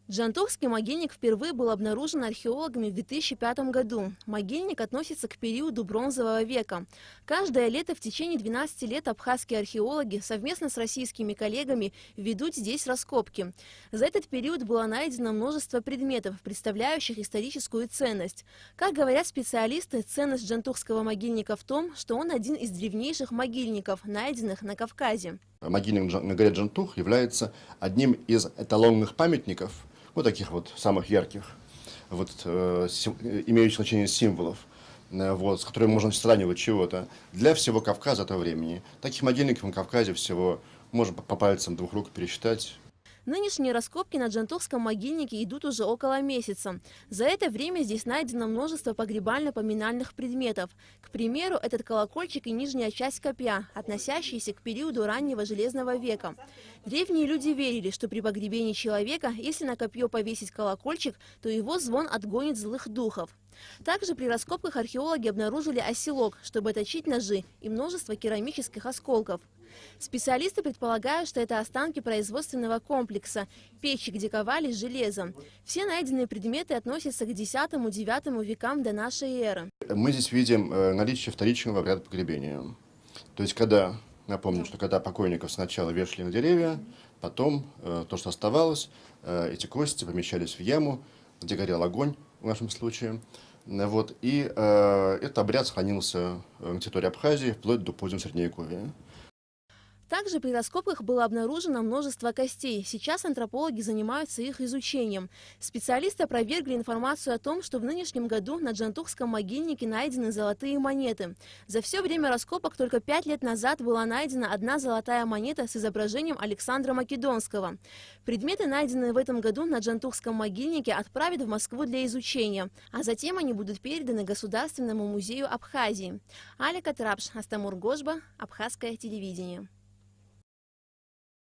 Джантохский могильник впервые был обнаружен археологами в 2005 году. Могильник относится к периоду Бронзового века. Каждое лето в течение 12 лет абхазские археологи совместно с российскими коллегами ведут здесь раскопки. За этот период было найдено множество предметов, представляющих историческую ценность. Как говорят специалисты, ценность Джантохского могильника в том, что он один из древнейших могильников, найденных на Кавказе. Могильник на горе Джантух является одним из эталонных памятников, таких вот самых ярких, имеющих значение символов, с которыми можно сравнивать чего-то для всего Кавказа этого времени. Таких могильников на Кавказе всего можно по пальцам двух рук пересчитать. Нынешние раскопки на Джантохском могильнике идут уже около месяца. За это время здесь найдено множество погребально-поминальных предметов. К примеру, этот колокольчик и нижняя часть копья, относящиеся к периоду раннего Железного века. Древние люди верили, что при погребении человека, если на копье повесить колокольчик, то его звон отгонит злых духов. Также при раскопках археологи обнаружили оселок, чтобы точить ножи, и множество керамических осколков. Специалисты предполагают, что это останки производственного комплекса, печи, где ковали железом. Все найденные предметы относятся к X-IX векам до нашей эры. Мы здесь видим наличие вторичного обряда погребения. То есть, напомню, что когда покойников сначала вешали на деревья, потом то, что оставалось, эти кости помещались в яму, где горел огонь в нашем случае. И этот обряд сохранился на территории Абхазии вплоть до позднего Средневековья. Также при раскопках было обнаружено множество костей. Сейчас антропологи занимаются их изучением. Специалисты опровергли информацию о том, что в нынешнем году на Джантохском могильнике найдены золотые монеты. За все время раскопок только 5 лет назад была найдена одна золотая монета с изображением Александра Македонского. Предметы, найденные в этом году на Джантохском могильнике, отправят в Москву для изучения, а затем они будут переданы Государственному музею Абхазии. Алика Трапш, Астамур Гожба, Абхазское телевидение.